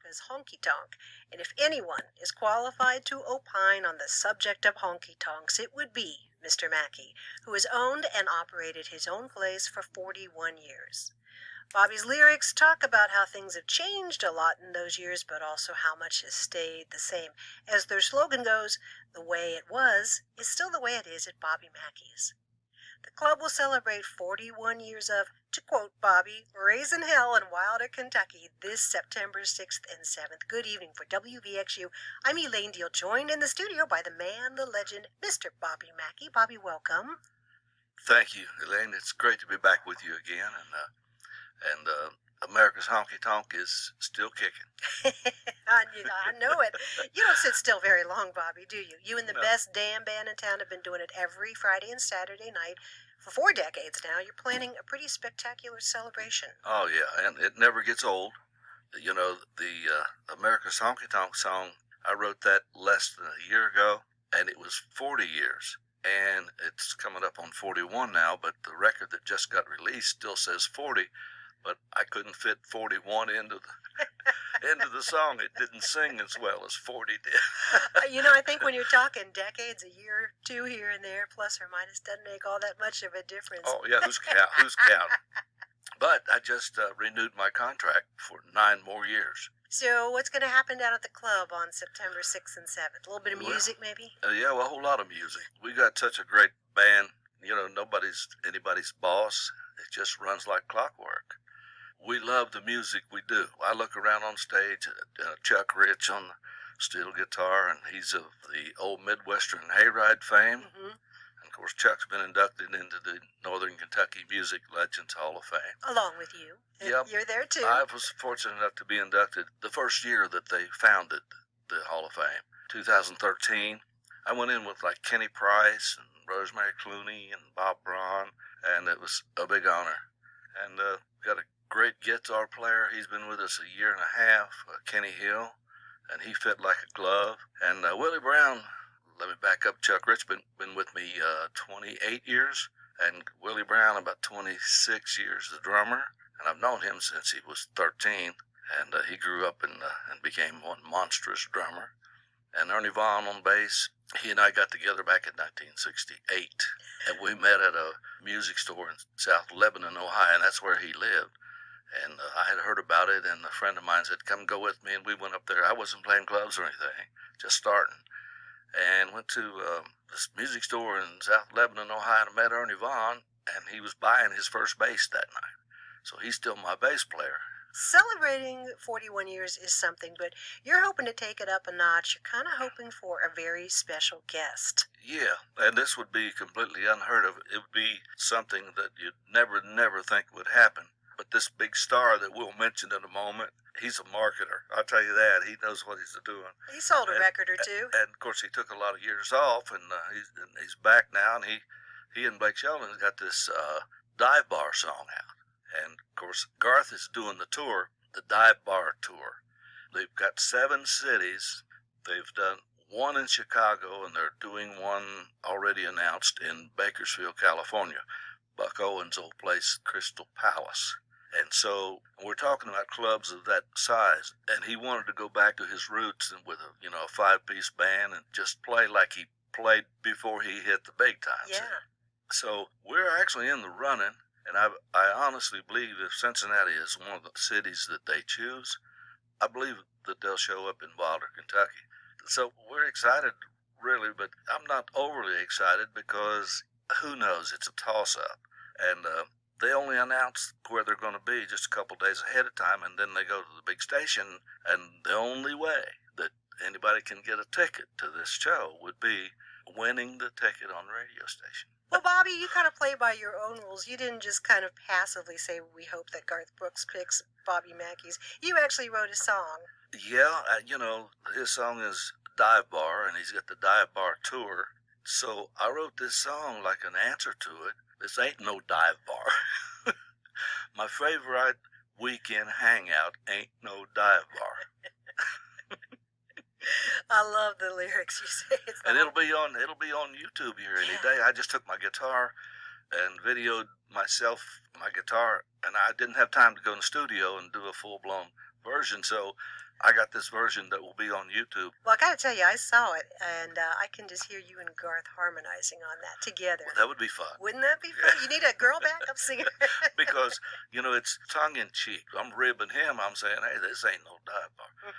America's honky tonk, and if anyone is qualified to opine on the subject of honky tonks, it would be Mr. Mackey, who has owned and operated his own place for 41 years. Bobby's lyrics talk about how things have changed a lot in those years, but also how much has stayed the same. As their slogan goes, the way it was is still the way it is at Bobby Mackey's. The club will celebrate 41 years of, to quote Bobby, raising hell in Wilder, Kentucky this September 6th and 7th. Good evening for WVXU. I'm Elaine Diehl, joined in the studio by the man, the legend, Mr. Bobby Mackey. Bobby, welcome. Thank you, Elaine. It's great to be back with you again, and America's Honky Tonk is still kicking. I know it. You don't sit still very long, Bobby, do you? You and the No. best damn band in town have been doing it every Friday and Saturday night for 4 decades now. You're planning a pretty spectacular celebration. Oh, yeah, and it never gets old. You know, the America's Honky Tonk song, I wrote that less than a year ago, and it was 40 years. And it's coming up on 41 now, but the record that just got released still says 40. But I couldn't fit 41 into the song. It didn't sing as well as 40 did. You know, I think when you're talking decades, a year or two here and there, plus or minus, doesn't make all that much of a difference. Oh, yeah, who's count? But I just renewed my contract for 9 more years. So what's going to happen down at the club on September 6th and 7th? A little bit of music, maybe? Yeah, well, a whole lot of music. We got such a great band. You know, nobody's anybody's boss. It just runs like clockwork. We love the music we do. I look around on stage at Chuck Rich on the steel guitar, and he's of the old Midwestern Hayride fame. Mm-hmm. And, of course, Chuck's been inducted into the Northern Kentucky Music Legends Hall of Fame. Along with you. Yep. You're there, too. I was fortunate enough to be inducted the first year that they founded the Hall of Fame, 2013. I went in with, like, Kenny Price and Rosemary Clooney and Bob Braun, and it was a big honor. And got a great guitar player. He's been with us a year and a half, Kenny Hill, and he fit like a glove. And Willie Brown, let me back up, Chuck Rich been with me 28 years, and Willie Brown about 26 years, the drummer. And I've known him since he was 13, and he grew up and became one monstrous drummer. And Ernie Vaughn on bass. He and I got together back in 1968, and we met at a music store in South Lebanon, Ohio, and that's where he lived. And I had heard about it, and a friend of mine said, come go with me, and we went up there. I wasn't playing clubs or anything, just starting. And went to this music store in South Lebanon, Ohio, and met Ernie Vaughn, and he was buying his first bass that night. So he's still my bass player. Celebrating 41 years is something, but you're hoping to take it up a notch. You're kind of hoping for a very special guest. Yeah, and this would be completely unheard of. It would be something that you'd never think would happen. But this big star that we'll mention in a moment, he's a marketer. I'll tell you that. He knows what he's doing. He sold a record or two. And, of course, he took a lot of years off, and he's back now, and he and Blake Shelton's got this dive bar song out. And, of course, Garth is doing the tour, the Dive Bar Tour. They've got 7 cities. They've done 1 in Chicago, and they're doing 1 already announced in Bakersfield, California, Buck Owens' old place, Crystal Palace. And so we're talking about clubs of that size, and he wanted to go back to his roots and with a 5-piece band and just play like he played before he hit the big time. Yeah. So we're actually in the running. And I honestly believe if Cincinnati is one of the cities that they choose, I believe that they'll show up in Wilder, Kentucky. So we're excited, really, but I'm not overly excited because who knows? It's a toss-up. And they only announce where they're going to be just a couple days ahead of time, and then they go to the big station, and the only way that anybody can get a ticket to this show would be winning the ticket on the radio station. Well, Bobby, you kind of play by your own rules. You didn't just kind of passively say, we hope that Garth Brooks picks Bobby Mackey's. You actually wrote a song. Yeah, his song is Dive Bar, and he's got the Dive Bar Tour. So I wrote this song like an answer to it. This ain't no dive bar. My favorite weekend hangout ain't no dive bar. I love the lyrics you say. And it'll be on YouTube here any day. I just took my guitar and videoed myself, my guitar, and I didn't have time to go in the studio and do a full-blown version, so I got this version that will be on YouTube. Well, I got to tell you, I saw it, and I can just hear you and Garth harmonizing on that together. Well, that would be fun. Wouldn't that be fun? You need a girl backup singer. Because, it's tongue-in-cheek. I'm ribbing him. I'm saying, hey, this ain't no dive bar.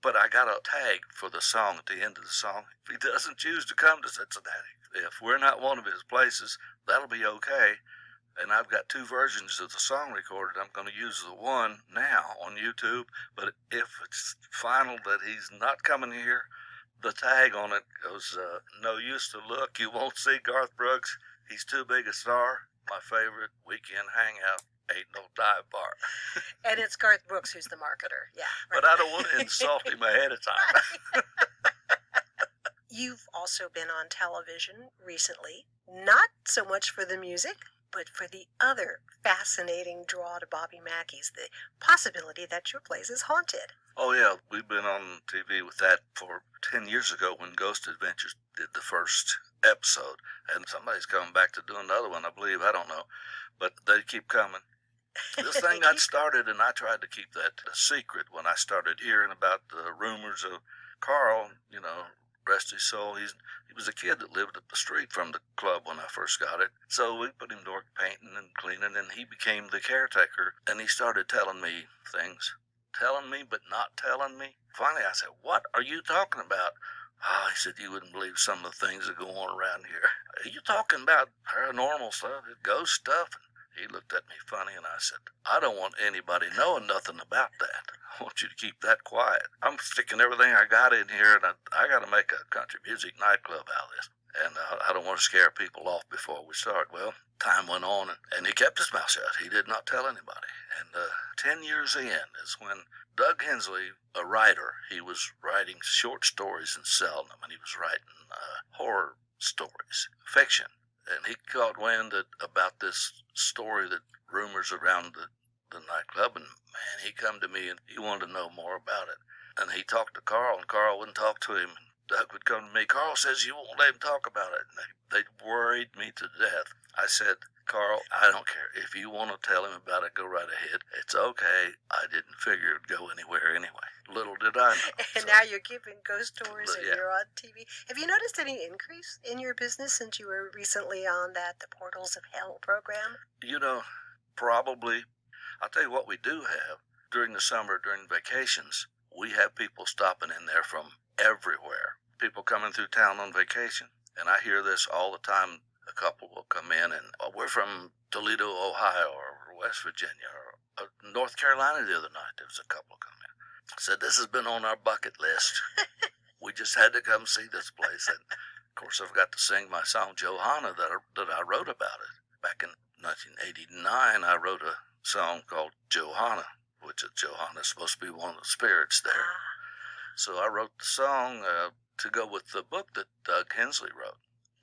But I got a tag for the song at the end of the song. If he doesn't choose to come to Cincinnati, if we're not one of his places, that'll be okay. And I've got 2 versions of the song recorded. I'm going to use the one now on YouTube. But if it's final that he's not coming here, the tag on it goes, no use to look. You won't see Garth Brooks. He's too big a star. My favorite weekend hangout. Ain't no dive bar. And it's Garth Brooks who's the marketer. Yeah. Right. But I don't want to insult him ahead of time. You've also been on television recently, not so much for the music, but for the other fascinating draw to Bobby Mackey's, the possibility that your place is haunted. Oh, yeah. We've been on TV with that for 10 years ago when Ghost Adventures did the first episode. And somebody's coming back to do another one, I believe. I don't know. But they keep coming. This thing got started, and I tried to keep that a secret when I started hearing about the rumors of Carl, rest his soul. He was a kid that lived up the street from the club when I first got it. So we put him to work painting and cleaning, and he became the caretaker. And he started telling me things. Telling me, but not telling me. Finally, I said, what are you talking about? Oh, he said, you wouldn't believe some of the things that go on around here. Are you talking about paranormal stuff, ghost stuff? He looked at me funny, and I said, I don't want anybody knowing nothing about that. I want you to keep that quiet. I'm sticking everything I got in here, and I got to make a country music nightclub out of this. And I don't want to scare people off before we start. Well, time went on, and he kept his mouth shut. He did not tell anybody. And 10 years in is when Doug Hensley, a writer, he was writing short stories and selling them, and he was writing horror stories, fiction. And he caught wind about this story that rumors around the nightclub, and man, he come to me and he wanted to know more about it. And he talked to Carl, and Carl wouldn't talk to him. Doug would come to me, Carl says you won't let him talk about it. And they worried me to death. I said, Carl, I don't care. If you want to tell him about it, go right ahead. It's okay. I didn't figure it would go anywhere anyway. Little did I know. And now you're giving ghost tours and you're on TV. Have you noticed any increase in your business since you were recently on the Portals of Hell program? Probably. I'll tell you what we do have. During the summer, during vacations, we have people stopping in there from everywhere. People coming through town on vacation. And I hear this all the time. A couple will come in and, we're from Toledo, Ohio, or West Virginia, or North Carolina the other night. There was a couple come in. Said, this has been on our bucket list. We just had to come see this place. And, of course, I've got to sing my song, Johanna, that I wrote about it. Back in 1989, I wrote a song called Johanna, which Johanna's supposed to be one of the spirits there. So I wrote the song to go with the book that Doug Hensley wrote.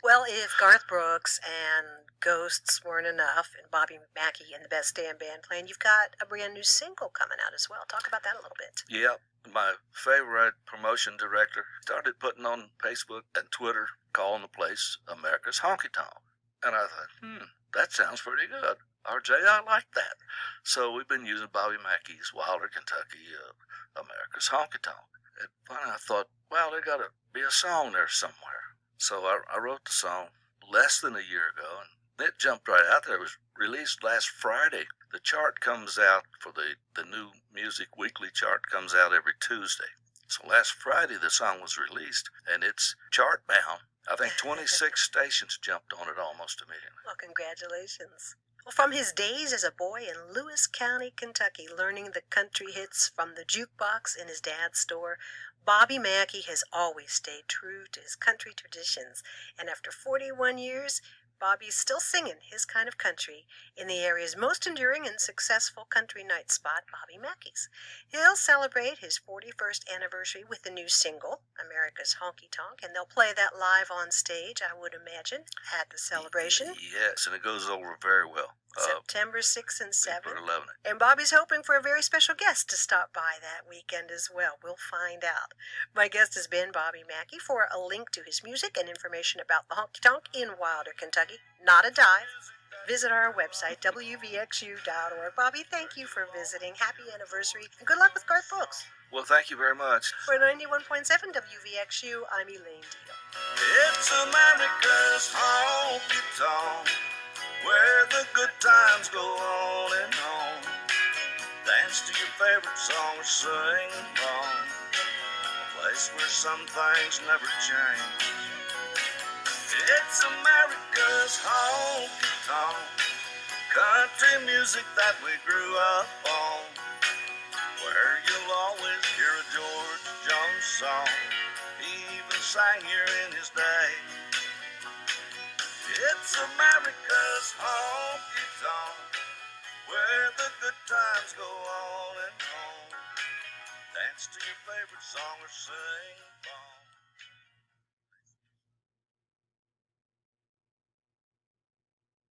Well, if Garth Brooks and Ghosts weren't enough, and Bobby Mackey and the Best Damn Band playing, you've got a brand new single coming out as well. Talk about that a little bit. Yeah, my favorite promotion director started putting on Facebook and Twitter, calling the place America's Honky Tonk. And I thought, that sounds pretty good. RJ, I like that. So we've been using Bobby Mackey's Wilder, Kentucky, America's Honky Tonk. And finally I thought, well, there got to be a song there somewhere. So I wrote the song less than a year ago, and it jumped right out there. It was released last Friday. The chart comes out for the new Music Weekly chart comes out every Tuesday. So last Friday the song was released, and it's chart bound. I think 26 stations jumped on it almost immediately. Well, congratulations. Well, from his days as a boy in Lewis County, Kentucky, learning the country hits from the jukebox in his dad's store, Bobby Mackey has always stayed true to his country traditions. And after 41 years, Bobby's still singing his kind of country in the area's most enduring and successful country night spot, Bobby Mackey's. He'll celebrate his 41st anniversary with the new single, America's Honky Tonk, and they'll play that live on stage, I would imagine, at the celebration. Yes, and it goes over very well. September 6th and 7th. People are loving it. And Bobby's hoping for a very special guest to stop by that weekend as well. We'll find out. My guest has been Bobby Mackey. For a link to his music and information about the Honky Tonk in Wilder, Kentucky, not a dive, Visit our website, WVXU.org. Bobby, thank you for visiting. Happy anniversary, and good luck with Garth Brooks. Well, thank you very much. For 91.7 WVXU, I'm Elaine Diehl. It's America's honky tonk, where the good times go on and on. Dance to your favorite song or sing along. A place where some things never change. It's America's honky tonk, country music that we grew up on, where you'll always hear a George Jones song. He even sang here in his day. It's America's honky tonk, where the good times go on and on. Dance to your favorite song or sing along.